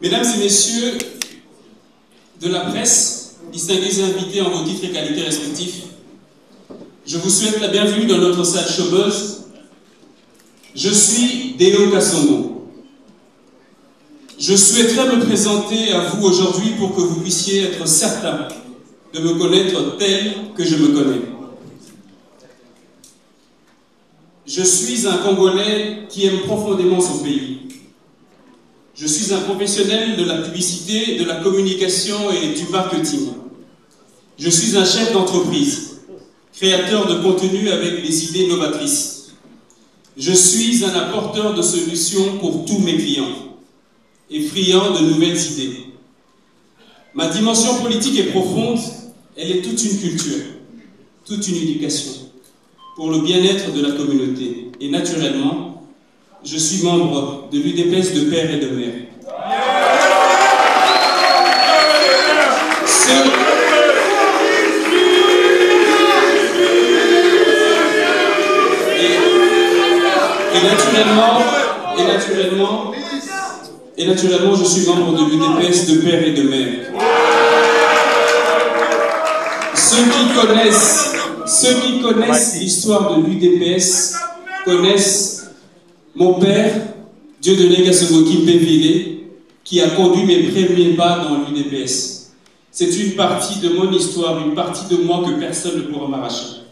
Mesdames et messieurs de la presse, distingués invités en vos titres et qualités respectifs, je vous souhaite la bienvenue dans notre salle chômeuse. Je suis Deo Kasongo. Je souhaiterais me présenter à vous aujourd'hui pour que vous puissiez être certain de me connaître tel que je me connais. Je suis un Congolais qui aime profondément son pays. Je suis un professionnel de la publicité, de la communication et du marketing. Je suis un chef d'entreprise, créateur de contenu avec des idées novatrices. Je suis un apporteur de solutions pour tous mes clients et friand de nouvelles idées. Ma dimension politique est profonde, elle est toute une culture, toute une éducation pour le bien-être de la communauté. Et naturellement, je suis membre de l'UDPS de père et de mère. Et naturellement, je suis membre de l'UDPS de père et de mère. Ceux qui connaissent l'histoire de l'UDPS connaissent mon père, Dieudonné Kasongo Kimpevile, qui a conduit mes premiers pas dans l'UDPS. C'est une partie de mon histoire, une partie de moi que personne ne pourra m'arracher.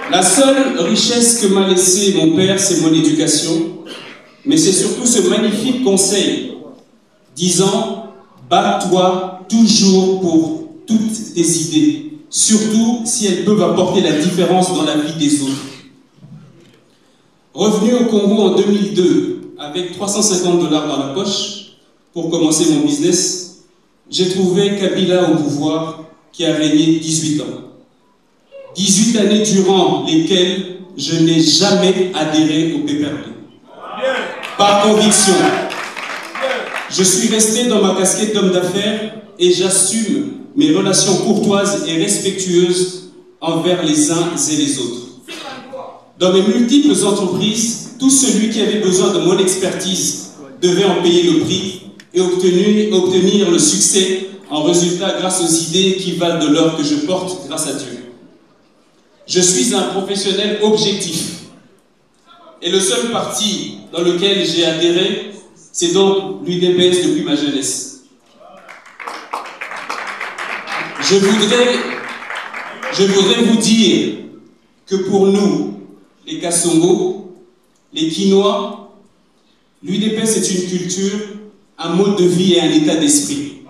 La seule richesse que m'a laissé mon père, c'est mon éducation, mais c'est surtout ce magnifique conseil disant « Bats-toi toujours pour toutes tes idées, surtout si elles peuvent apporter la différence dans la vie des autres. » Revenu au Congo en 2002 avec 350 $ dans la poche pour commencer mon business, j'ai trouvé Kabila au pouvoir qui a régné 18 ans. 18 années durant lesquelles je n'ai jamais adhéré au PPRD. Par conviction. Je suis resté dans ma casquette d'homme d'affaires et j'assume mes relations courtoises et respectueuses envers les uns et les autres. Dans mes multiples entreprises, tout celui qui avait besoin de mon expertise devait en payer le prix et obtenir le succès en résultat grâce aux idées qui valent de l'or que je porte grâce à Dieu. Je suis un professionnel objectif. Et le seul parti dans lequel j'ai adhéré, c'est donc l'UDPS depuis ma jeunesse. Je voudrais vous dire que pour nous, les Kasongo, les Kinois, l'UDPS est une culture, un mode de vie et un état d'esprit.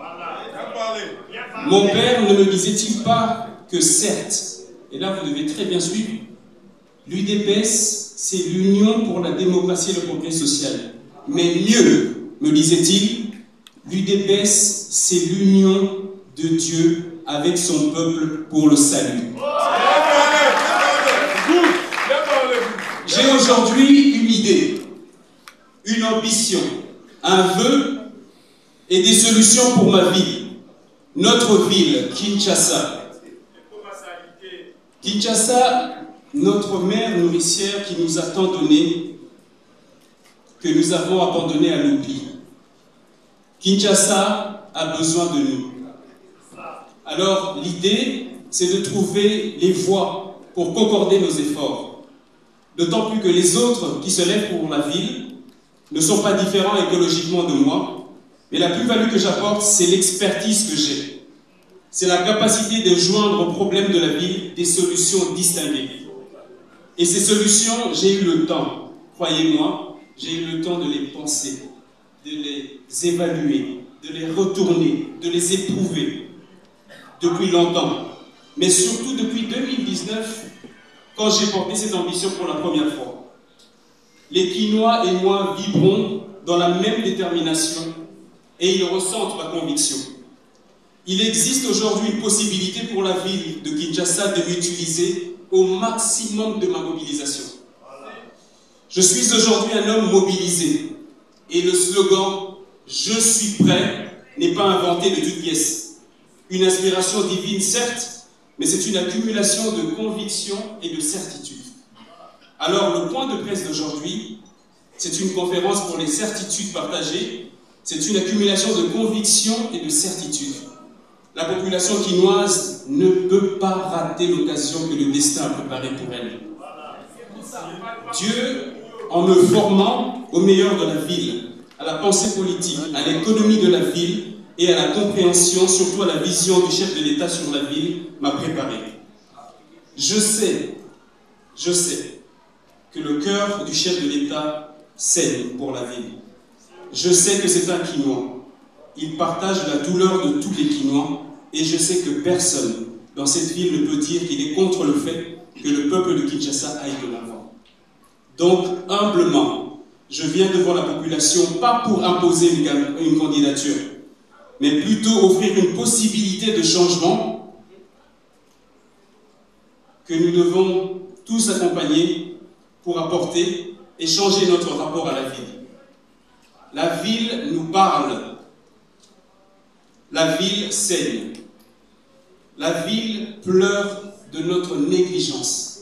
Mon père ne me disait-il pas que certes, et là vous devez très bien suivre, l'UDPS c'est l'union pour la démocratie et le progrès social. Mais mieux, me disait-il, l'UDPS c'est l'union de Dieu avec son peuple pour le salut. J'ai aujourd'hui une idée, une ambition, un vœu et des solutions pour ma ville. Notre ville, Kinshasa. Kinshasa, notre mère nourricière qui nous a tant donné, que nous avons abandonné à l'oubli. Kinshasa a besoin de nous. Alors l'idée, c'est de trouver les voies pour concorder nos efforts. D'autant plus que les autres qui se lèvent pour la ville ne sont pas différents écologiquement de moi, mais la plus-value que j'apporte, c'est l'expertise que j'ai. C'est la capacité de joindre aux problèmes de la ville des solutions distinguées. Et ces solutions, j'ai eu le temps, croyez-moi, j'ai eu le temps de les penser, de les évaluer, de les retourner, de les éprouver depuis longtemps. Mais surtout depuis 2019, quand j'ai porté cette ambition pour la première fois. Les Kinois et moi vibrons dans la même détermination et ils ressentent ma conviction. Il existe aujourd'hui une possibilité pour la ville de Kinshasa de m'utiliser au maximum de ma mobilisation. Je suis aujourd'hui un homme mobilisé et le slogan « Je suis prêt » n'est pas inventé de toutes pièces. Une inspiration divine certes, mais c'est une accumulation de convictions et de certitudes. Alors le point de presse d'aujourd'hui, c'est une conférence pour les certitudes partagées, c'est une accumulation de convictions et de certitudes. La population quinoise ne peut pas rater l'occasion que le destin a préparée pour elle. Dieu, en me formant au meilleur de la ville, à la pensée politique, à l'économie de la ville et à la compréhension, surtout à la vision du chef de l'État sur la ville, m'a préparé. Je sais que le cœur du chef de l'État saigne pour la ville. Je sais que c'est un Quinois. Il partage la douleur de tous les Quinois et je sais que personne dans cette ville ne peut dire qu'il est contre le fait que le peuple de Kinshasa aille de l'avant. Donc, humblement, je viens devant la population, pas pour imposer une candidature, mais plutôt offrir une possibilité de changement que nous devons tous accompagner pour apporter et changer notre rapport à la ville. La ville nous parle. La ville saigne. La ville pleure de notre négligence.